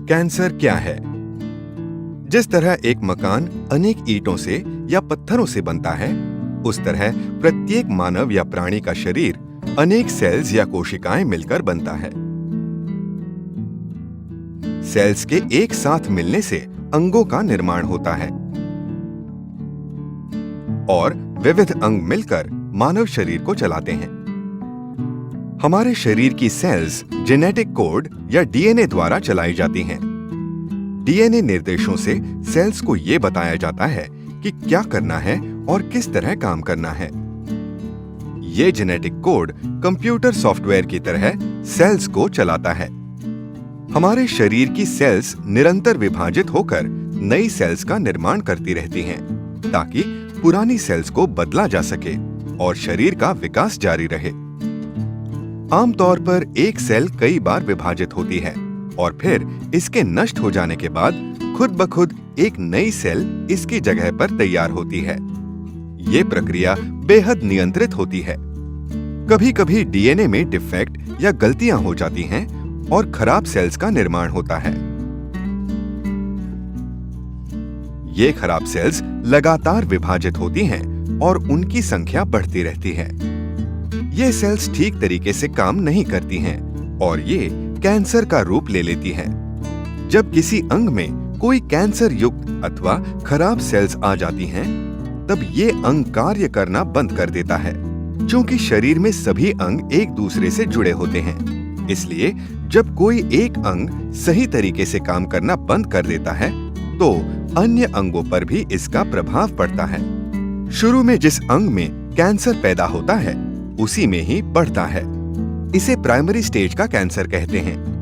Cancer क्या है? जिस तरह एक मकान अनेक ईंटों से या पत्थरों से बनता है, उस तरह प्रत्येक मानव या प्राणी का शरीर अनेक सेल्स या कोशिकाएं मिलकर बनता है। सेल्स के एक साथ मिलने से अंगों का निर्माण होता है और विविध अंग मिलकर मानव शरीर को चलाते हैं। हमारे शरीर की सेल्स जेनेटिक कोड या डीएनए द्वारा चलाई जाती हैं। डीएनए निर्देशों से सेल्स को यह बताया जाता है कि क्या करना है और किस तरह काम करना है। ये जेनेटिक कोड कंप्यूटर सॉफ्टवेयर की तरह सेल्स को चलाता है। हमारे शरीर की सेल्स निरंतर विभाजित होकर नई सेल्स का निर्माण करती रहती हैं, ताकि पुरानी सेल्स को बदला जा सके और शरीर का विकास जारी रहे। आमतौर पर एक सेल कई बार विभाजित होती है और फिर इसके नष्ट हो जाने के बाद खुद ब खुद एक नई सेल इसकी जगह पर तैयार होती है। ये प्रक्रिया बेहद नियंत्रित होती है। कभी-कभी डीएनए में डिफेक्ट या गलतियां हो जाती हैं और खराब सेल्स का निर्माण होता है। ये खराब सेल्स लगातार विभाजित होती हैं और उनकी संख्या बढ़ती रहती है। ये सेल्स ठीक तरीके से काम नहीं करती हैं और ये कैंसर का रूप ले लेती हैं। जब किसी अंग में कोई कैंसर युक्त अथवा खराब सेल्स आ जाती हैं, तब ये अंग कार्य करना बंद कर देता है। क्योंकि शरीर में सभी अंग एक दूसरे से जुड़े होते हैं, इसलिए जब कोई एक अंग सही तरीके से काम करना बंद कर देता है, तो अन्य अंगों पर भी इसका प्रभाव पड़ता है। शुरू में जिस अंग में कैंसर पैदा होता है, उसी में ही बढ़ता है। इसे प्राइमरी स्टेज का कैंसर कहते हैं।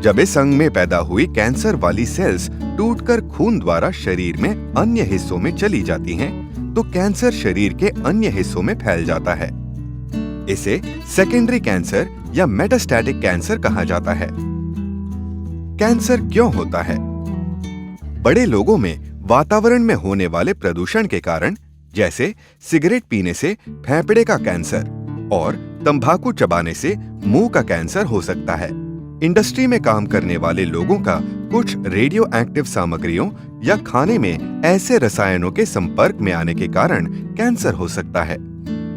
जब इस अंग में पैदा हुई कैंसर वाली सेल्स टूटकर खून द्वारा शरीर में अन्य हिस्सों में चली जाती हैं, तो कैंसर शरीर के अन्य हिस्सों में फैल जाता है। इसे सेकेंडरी कैंसर या मेटास्टैटिक कैंसर कहा जाता है। कैंसर क्यों होता है? बड़े लोगों में वातावरण में होने वाले प्रदूषण के कारण, जैसे सिगरेट पीने से फेफड़े का कैंसर और तंबाकू चबाने से मुंह का कैंसर हो सकता है। इंडस्ट्री में काम करने वाले लोगों का कुछ रेडियो एक्टिव सामग्रियों या खाने में ऐसे रसायनों के संपर्क में आने के कारण कैंसर हो सकता है।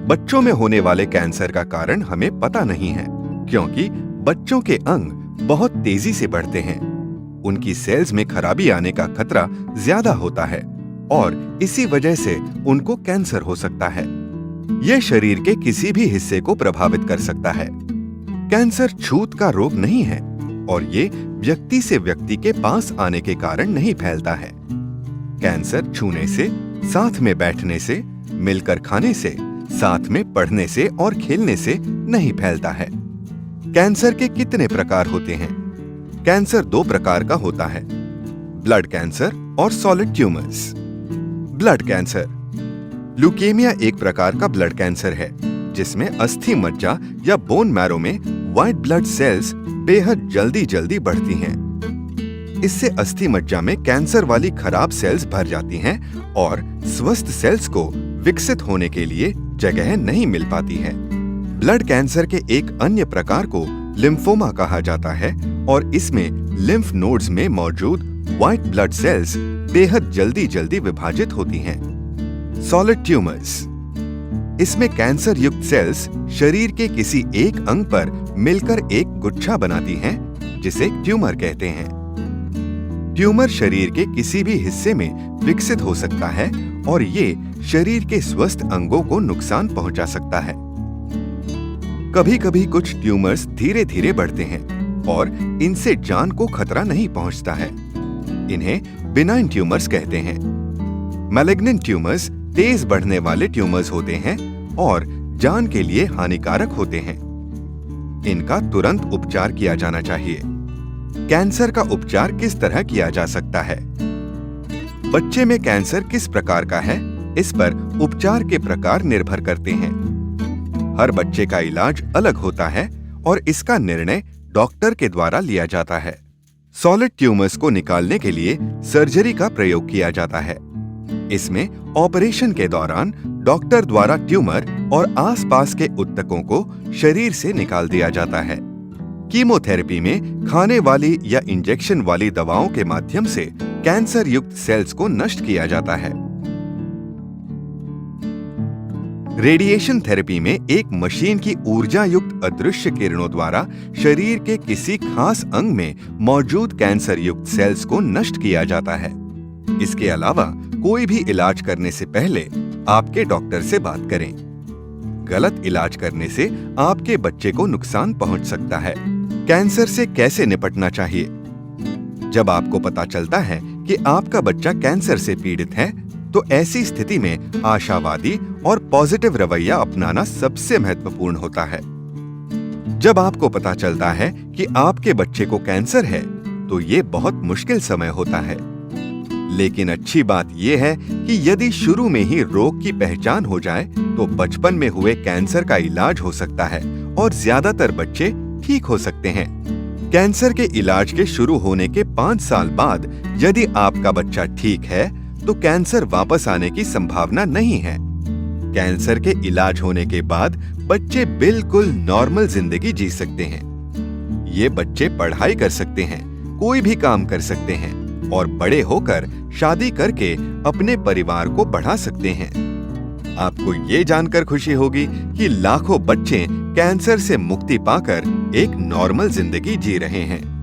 बच्चों में होने वाले कैंसर का कारण हमें पता नहीं है, क्योंकि बच्चों के अंग बहुत तेजी से बढ़ते हैं। उनकी सेल्स में खराबी आने का खतरा ज्यादा होता है और इसी वजह से उनको कैंसर हो सकता है। यह शरीर के किसी भी हिस्से को प्रभावित कर सकता है। कैंसर छूत का रोग नहीं है और ये व्यक्ति से व्यक्ति के पास आने के कारण नहीं फैलता है। कैंसर छूने से, साथ में बैठने से, मिलकर खाने से, साथ में पढ़ने से और खेलने से नहीं फैलता है। कैंसर के कितने प्रकार होते हैं? कैंसर दो प्रकार का होता है, ब्लड कैंसर और solid tumours. Blood cancer, leukaemia एक प्रकार का ब्लड कैंसर है, जिसमें अस्थि मज्जा या बोन मैरो में व्हाइट ब्लड सेल्स बेहद जल्दी बढ़ती हैं। इससे अस्थि मज्जा में कैंसर वाली खराब सेल्स भर जाती हैं और स्वस्थ सेल्स को विकसित होने के लिए जगह नहीं मिल पाती है। ब्लड कैंसर के एक अन्य प्रकार को लिम्फोमा कहा जाता है और इसमें लिम्फ नोड्स में मौजूद व्हाइट ब्लड सेल्स बेहद जल्दी विभाजित होती हैं। सॉलिड ट्यूमर्स, इसमें कैंसर युक्त सेल्स शरीर के किसी एक अंग पर मिलकर एक गुच्छा बनाती हैं, जिसे ट्यूमर कहते हैं। ट्यूमर शरीर के किसी भी हिस्से में विकसित हो सकता है और ये शरीर के स्वस्थ अंगों को नुकसान पहुंचा सकता है। कभी-कभी कुछ ट्यूमर्स धीरे बढ़ते हैं और इनसे जान को खतरा नहीं पहुंचता है। इन्हें बिनाइन ट्यूमर्स कहते हैं। मैलिग्नेंट ट्यूमर्स तेज बढ़ने वाले ट्यूमर्स होते हैं और जान के लिए हानिकारक होते हैं। इनका तुरंत उपचार किया जाना चाहिए। कैंसर का उपचार किस तरह किया जा सकता है? बच्चे में कैंसर किस प्रकार का है, इस पर उपचार के प्रकार निर्भर करते हैं। हर बच्चे का इलाज अलग होता है और इसका निर्णय डॉक्टर के द्वारा लिया जाता है। सॉलिड ट्यूमर्स को निकालने के लिए सर्जरी का प्रयोग किया जाता है। इसमें ऑपरेशन के दौरान डॉक्टर द्वारा ट्यूमर और आसपास के ऊतकों को शरीर से निकाल दिया जाता है। कीमोथेरेपी में खाने वाली या इंजेक्शन वाली दवाओं के माध्यम से कैंसर युक्त सेल्स को नष्ट किया जाता है। रेडिएशन थेरेपी में एक मशीन की ऊर्जा युक्त अदृश्य किरणों द्वारा शरीर के किसी खास अंग में मौजूद कैंसर युक्त सेल्स को नष्ट किया जाता है। इसके अलावा कोई भी इलाज करने से पहले आपके डॉक्टर से बात करें। गलत इलाज करने से आपके बच्चे को नुकसान पहुंच सकता है। कैंसर से कैसे निपटना चाहिए? जब आपको पता चलता है कि आपका बच्चा कैंसर से पीड़ित है, तो ऐसी स्थिति में आशावादी और पॉजिटिव रवैया अपनाना सबसे महत्वपूर्ण होता है। जब आपको पता चलता है कि आपके बच्चे को कैंसर है, तो ये बहुत मुश्किल समय होता है। लेकिन अच्छी बात यह है कि यदि शुरू में ही रोग की पहचान हो जाए, तो बचपन में हुए कैंसर का इलाज हो सकता है और ज्यादातर बच्चे ठीक हो सकते हैं। कैंसर के इलाज के शुरू होने के 5 साल बाद यदि आपका बच्चा ठीक है, तो कैंसर वापस आने की संभावना नहीं है। कैंसर के इलाज होने के बाद बच्चे बिल्कुल नॉर्मल जिंदगी जी सकते हैं। ये बच्चे पढ़ाई कर सकते हैं, कोई भी काम कर सकते हैं और बड़े होकर शादी करके अपने परिवार को बढ़ा सकते हैं। आपको ये जानकर खुशी होगी कि लाखों बच्चे कैंसर से मुक्ति पाकर एक नॉर्मल जिंदगी जी रहे हैं।